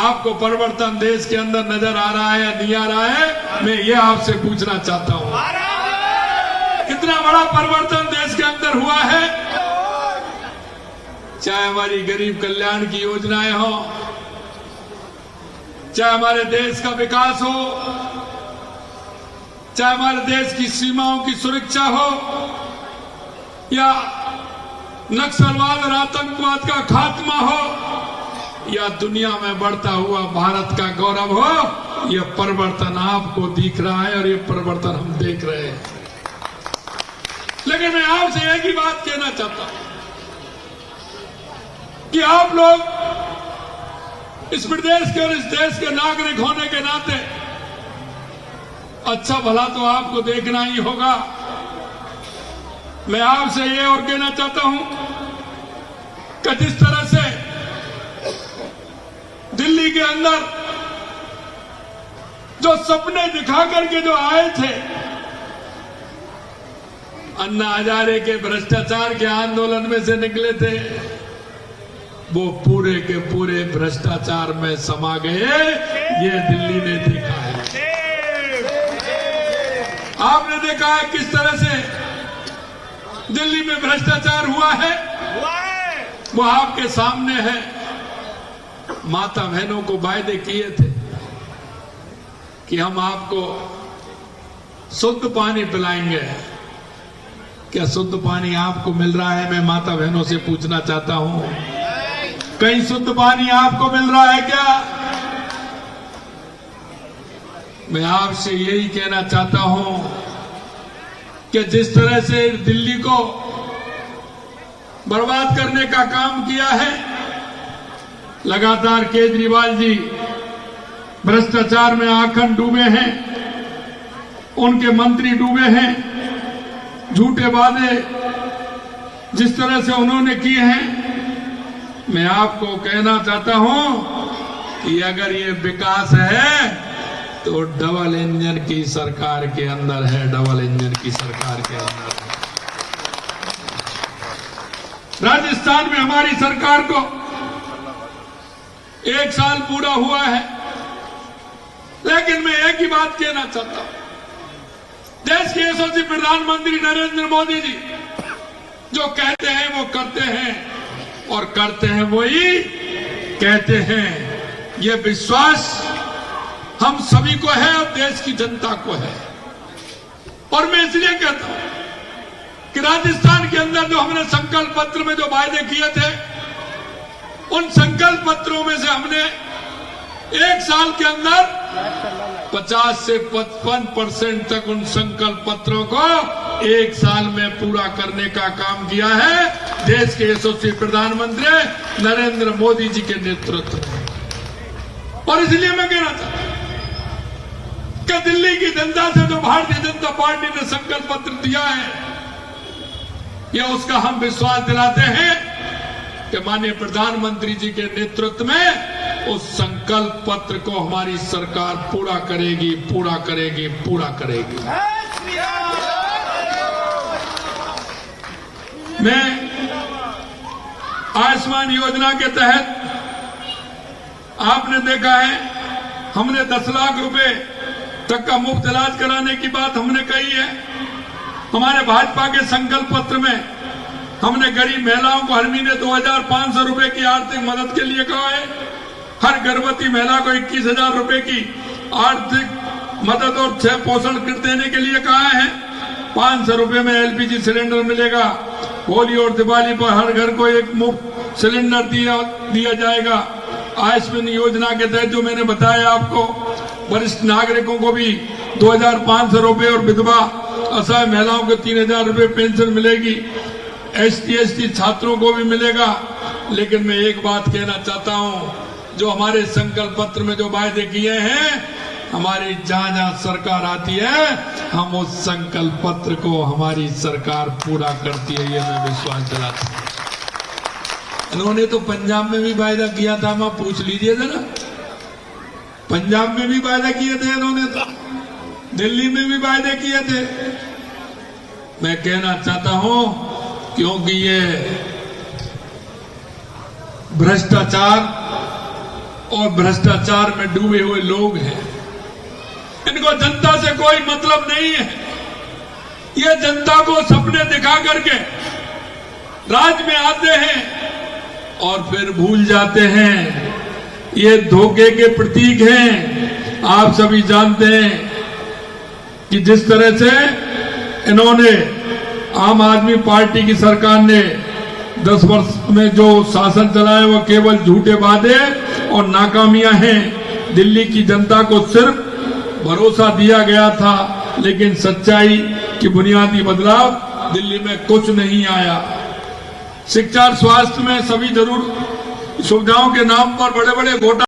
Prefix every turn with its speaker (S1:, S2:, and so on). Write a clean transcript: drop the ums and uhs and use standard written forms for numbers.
S1: आपको परिवर्तन देश के अंदर नजर आ रहा है या नहीं आ रहा है? मैं ये आपसे पूछना चाहता हूं, कितना बड़ा परिवर्तन देश के अंदर हुआ है? चाहे हमारी गरीब कल्याण की योजनाएं हो, चाहे हमारे देश का विकास हो, चाहे हमारे देश की सीमाओं की सुरक्षा हो, या नक्सलवाद और आतंकवाद का खात्मा हो, या दुनिया में बढ़ता हुआ भारत का गौरव हो, यह परिवर्तन आपको दिख रहा है और यह परिवर्तन हम देख रहे हैं। लेकिन मैं आपसे एक ही बात कहना चाहता हूं कि आप लोग इस प्रदेश के और इस देश के नागरिक होने के नाते अच्छा भला तो आपको देखना ही होगा। मैं आपसे ये और कहना चाहता हूं कि जिस तरह से दिल्ली के अंदर जो सपने दिखा करके जो आए थे, अन्ना हजारे के भ्रष्टाचार के आंदोलन में से निकले थे, वो पूरे के पूरे भ्रष्टाचार में समा गए। ये दिल्ली ने देखा है। आपने देखा है किस तरह से दिल्ली में भ्रष्टाचार हुआ है, वो आपके सामने है। माता बहनों को वायदे किए थे कि हम आपको शुद्ध पानी पिलाएंगे। क्या शुद्ध पानी आपको मिल रहा है? मैं माता बहनों से पूछना चाहता हूं, कहीं शुद्ध पानी आपको मिल रहा है क्या? मैं आपसे यही कहना चाहता हूं कि जिस तरह से दिल्ली को बर्बाद करने का काम किया है, लगातार केजरीवाल जी भ्रष्टाचार में आखंड डूबे हैं, उनके मंत्री डूबे हैं, झूठे वादे जिस तरह से उन्होंने किए हैं। मैं आपको कहना चाहता हूं कि अगर ये विकास है तो डबल इंजन की सरकार के अंदर है, डबल इंजन की सरकार के अंदर है। राजस्थान में हमारी सरकार को 1 साल पूरा हुआ है, लेकिन मैं एक ही बात कहना चाहता हूं, देश के यशस्वी प्रधानमंत्री नरेंद्र मोदी जी जो कहते हैं वो करते हैं, और करते हैं वही कहते हैं। ये विश्वास हम सभी को है और देश की जनता को है। और मैं इसलिए कहता हूं कि राजस्थान के अंदर जो हमने संकल्प पत्र में जो वायदे किए थे, उन संकल्प पत्रों में से हमने 1 साल के अंदर 50 से 55% तक उन संकल्प पत्रों को 1 साल में पूरा करने का काम किया है, देश के यशस्वी प्रधानमंत्री नरेंद्र मोदी जी के नेतृत्व में। और इसलिए मैं कहना चाहता हूं कि दिल्ली की जनता से जो भारतीय जनता पार्टी ने संकल्प पत्र दिया है, यह उसका हम विश्वास दिलाते हैं कि माननीय प्रधानमंत्री जी के नेतृत्व में उस संकल्प पत्र को हमारी सरकार पूरा करेगी, पूरा करेगी, पूरा करेगी। मैं आयुष्मान योजना के तहत आपने देखा है, हमने 10 लाख रुपए तक का मुफ्त इलाज कराने की बात हमने कही है। हमारे भाजपा के संकल्प पत्र में हमने गरीब महिलाओं को हर महीने 2500 रुपए की आर्थिक मदद के लिए कहा है। हर गर्भवती महिला को 21,000 रुपए की आर्थिक मदद और 6 पोषण किट देने के लिए कहा है। 500 रुपए में एलपीजी सिलेंडर मिलेगा। होली और दिवाली पर हर घर को एक मुफ्त सिलेंडर दिया जाएगा। आयुष्मान योजना के तहत जो मैंने बताया आपको, वरिष्ठ नागरिकों को भी 2,500 रुपए और विधवा असहाय महिलाओं को 3,000 रुपए पेंशन मिलेगी। ST छात्रों को भी मिलेगा। लेकिन मैं एक बात कहना चाहता हूं, जो हमारे संकल्प पत्र में जो वायदे किए हैं, हमारी जहां सरकार आती है, हम उस संकल्प पत्र को हमारी सरकार पूरा करती है, ये मैं विश्वास दिलाता हूं। इन्होंने तो पंजाब में भी वायदा किया था, मैं पूछ लीजिए जरा, पंजाब में भी वायदा किए थे इन्होंने, तो दिल्ली में भी वायदे किए थे। मैं कहना चाहता हूं, क्योंकि ये भ्रष्टाचार और भ्रष्टाचार में डूबे हुए लोग हैं। इनको जनता से कोई मतलब नहीं है। ये जनता को सपने दिखा करके राज में आते हैं और फिर भूल जाते हैं। ये धोखे के प्रतीक हैं। आप सभी जानते हैं कि जिस तरह से इन्होंने आम आदमी पार्टी की सरकार ने 10 वर्ष में जो शासन चलाया वो केवल झूठे वादे और नाकामियां हैं। दिल्ली की जनता को सिर्फ भरोसा दिया गया था, लेकिन सच्चाई की बुनियादी बदलाव दिल्ली में कुछ नहीं आया। शिक्षा और स्वास्थ्य में सभी जरूर सुविधाओं के नाम पर बड़े बड़े घोटाले